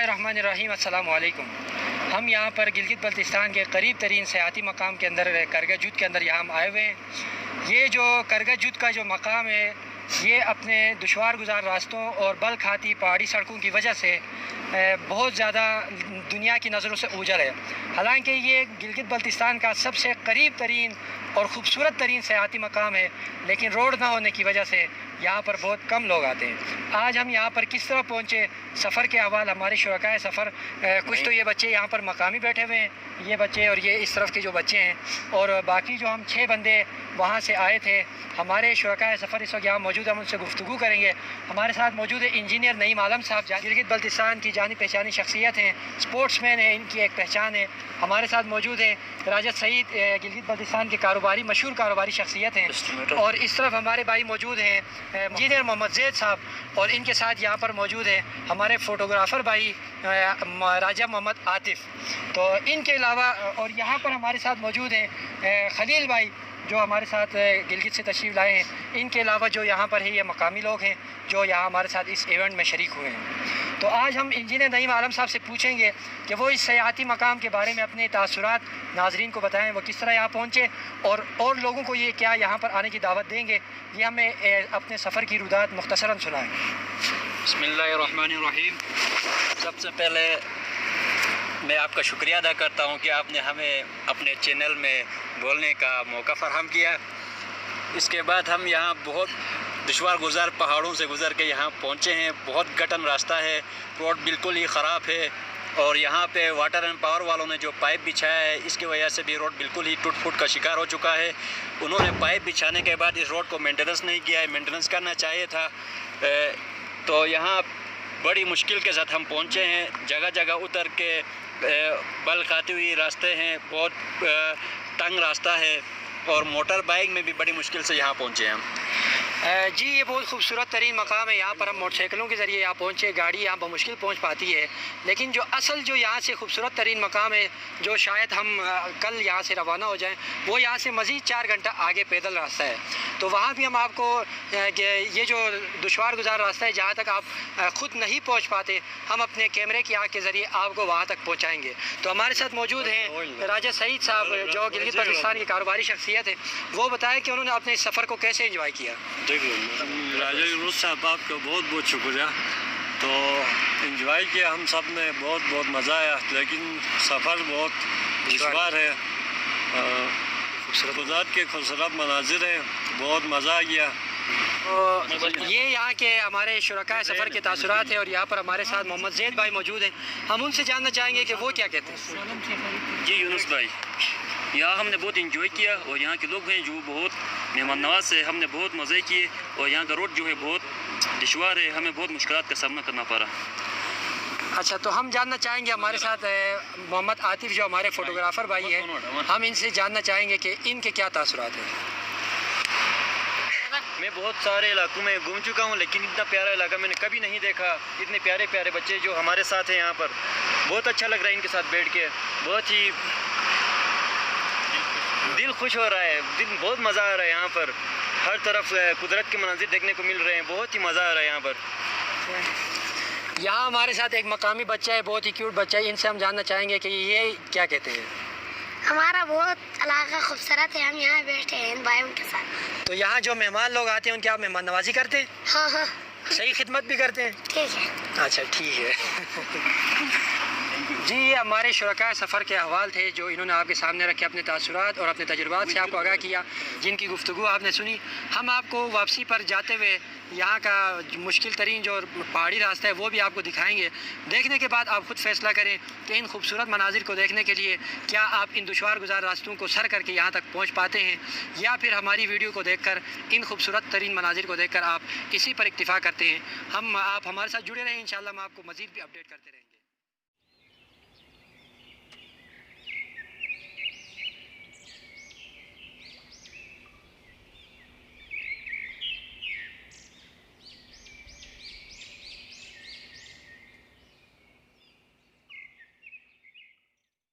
बिस्मिल्लाहिर्रहमानिर्रहीम। अस्सलाम वालेकुम। हम यहाँ पर गिलगित बल्तिस्तान के करीब तरीन सयाती मकाम के अंदर करगा जुत के अंदर यहाँ हम आए हुए हैं। ये जो करगा जुत का जो मकाम है ये अपने दुश्वार गुजार रास्तों और बल खाती पहाड़ी सड़कों की वजह से बहुत ज़्यादा दुनिया की नज़रों से ऊजल है। हालांकि ये गिलगित बल्तिस्तान का सबसे करीब तरीन और ख़ूबसूरत तरीन सयाती मकाम है, लेकिन रोड ना होने की वजह से यहाँ पर बहुत कम लोग आते हैं। आज हम यहाँ पर किस तरह पहुँचे, सफ़र के अहवाल हमारे शुरकाए सफ़र, कुछ तो ये बच्चे यहाँ पर मकामी बैठे हुए हैं, ये बच्चे और ये इस तरफ के जो बच्चे हैं, और बाकी जो हम 6 बंदे वहाँ से आए थे हमारे शुरकाए सफ़र इस वक्त यहाँ मौजूद। हम उनसे गुफ्तगू करेंगे। हमारे साथ मौजूद है इंजीनियर नईम आलम साहब, गिलगित बल्तिस्तान की जानी पहचानी शख्सियत हैं, स्पोर्ट्समैन है, इनकी एक पहचान है। हमारे साथ मौजूद है राजत सईद, गिलगित बल्तिस्तान के कारोबारी मशहूर कारोबारी शख्सियत हैं, और इस तरफ हमारे भाई मौजूद हैं इंजीनियर मोहम्मद ज़ैद साहब, और इनके साथ यहाँ पर मौजूद है हमारे फ़ोटोग्राफ़र भाई राजा मोहम्मद आतिफ़। तो इनके अलावा और यहाँ पर हमारे साथ मौजूद हैं खलील भाई जो हमारे साथ गिलगित से तशरीफ़ लाए हैं। इनके अलावा जो यहाँ पर है ये मकामी लोग हैं जो यहाँ हमारे साथ इस इवेंट में शरीक हुए हैं। तो आज हम इंजीनियर नईम आलम साहब से पूछेंगे कि वो इस सयाती मकाम के बारे में अपने तासुरात नाजरीन को बताएं, वो किस तरह यहाँ पहुँचे और लोगों को ये क्या यहाँ पर आने की दावत देंगे, ये हमें अपने सफ़र की रुदात मुख्तसरन सुनाएँ। बिस्मिल्लाहिर्रहमानिर्रहीम। सबसे पहले मैं आपका शुक्रिया अदा करता हूँ कि आपने हमें अपने चैनल में बोलने का मौका फराहम किया। इसके बाद हम यहाँ बहुत दुश्वार गुजार पहाड़ों से गुज़र के यहाँ पहुँचे हैं। बहुत कठिन रास्ता है, रोड बिल्कुल ही ख़राब है, और यहाँ पे वाटर एंड पावर वालों ने जो पाइप बिछाया है इसकी वजह से भी रोड बिल्कुल ही टूट फूट का शिकार हो चुका है। उन्होंने पाइप बिछाने के बाद इस रोड को मेंटेनेंस नहीं किया है, मेंटेनेंस करना चाहिए था। तो यहाँ बड़ी मुश्किल के साथ हम पहुँचे हैं। जगह जगह उतर के बल खाती हुई रास्ते हैं, बहुत तंग रास्ता है, और मोटर बाइक में भी बड़ी मुश्किल से यहाँ पहुँचे हैं हम। जी ये बहुत खूबसूरत तरीन मकाम है। यहाँ पर हम मोटरसाइकिलों के ज़रिए यहाँ पहुँचे, गाड़ी यहाँ बमुश्किल पहुँच पाती है, लेकिन जो असल जो यहाँ से खूबसूरत तरीन मकाम है जो शायद हम कल यहाँ से रवाना हो जाएं, वो यहाँ से मज़ीद 4 घंटा आगे पैदल रास्ता है। तो वहाँ भी हम आपको ये जो दुश्वार गुजार रास्ता है जहाँ तक आप ख़ुद नहीं पहुँच पाते, हम अपने कैमरे की आँख के ज़रिए आपको वहाँ तक पहुँचाएँगे। तो हमारे साथ मौजूद हैं राजा सईद साहब जो गिलगित बल्तिस्तान की कारोबारी शख्सियत है, वो बताएँ कि उन्होंने अपने इस सफ़र को कैसे इंजॉय किया। राजा यूनुस साहब आपका बहुत बहुत शुक्रिया। तो इंजॉय किया हम सब ने, बहुत बहुत मज़ा आया, लेकिन सफ़र बहुत दुश्वार है। खूबसूरत के खूबसूरत मनाजिर है, बहुत मज़ा आ गया। तो ये यहाँ के हमारे शुरकाए सफ़र के तासुरात है, और यहाँ पर हमारे साथ मोहम्मद ज़ैद भाई मौजूद हैं। हम उनसे जानना चाहेंगे कि वो क्या कहते हैं। जी यूनुस भाई, यहाँ हमने बहुत इंजॉय किया, और यहाँ के लोग हैं जो बहुत मेहमान नवाज है, हमने बहुत मज़े किए, और यहाँ का रोड जो है बहुत दुश्वार है, हमें बहुत मुश्किलात का सामना करना पड़ा। अच्छा, तो हम जानना चाहेंगे, हमारे साथ मोहम्मद आतिफ़ जो हमारे फ़ोटोग्राफ़र भाई हैं, हम इनसे जानना चाहेंगे कि इनके क्या तासुरात हैं। मैं बहुत सारे इलाकों में घूम चुका हूँ, लेकिन इतना प्यारा इलाका मैंने कभी नहीं देखा। इतने प्यारे प्यारे बच्चे जो हमारे साथ हैं यहाँ पर, बहुत अच्छा लग रहा है इनके साथ बैठ के, बहुत ही दिल खुश हो रहा है, बहुत मज़ा आ रहा है। यहाँ पर हर तरफ कुदरत के मनाजिर देखने को मिल रहे हैं, बहुत ही मज़ा आ रहा है यहाँ पर। यहाँ हमारे साथ एक मकामी बच्चा है, बहुत ही क्यूट बच्चा है, इनसे हम जानना चाहेंगे कि ये क्या कहते हैं। हमारा बहुत इलाका खूबसूरत है, हम यहाँ बैठे हैं इन भाइयों के साथ। तो यहाँ जो मेहमान लोग आते हैं उनकी आप मेहमान नवाजी करते हैं? हाँ हाँ, सही खिदमत भी करते हैं? ठीक है। अच्छा, ठीक है। जी ये हमारे शुरकाए सफ़र के अहवाल थे जो इन्होंने आपके सामने रखे, अपने तासुरात और अपने तजुर्बात से आपको आगाह किया, जिनकी गुफ्तगू आपने सुनी। हम आपको वापसी पर जाते हुए यहाँ का मुश्किल तरीन जो पहाड़ी रास्ता है वो भी आपको दिखाएंगे। देखने के बाद आप ख़ुद फ़ैसला करें कि इन खूबसूरत मनाजिर को देखने के लिए क्या आप इन दुश्वार गुजार रास्तों को सर करके यहाँ तक पहुँच पाते हैं, या फिर हमारी वीडियो को देखकर इन खूबसूरत तरीन मनाजिर को देखकर आप इसी पर इक्तिफ़ा करते हैं। आप हमारे साथ जुड़े रहें, इंशाअल्लाह हम आपको मज़ीद भी अपडेट करते रहेंगे।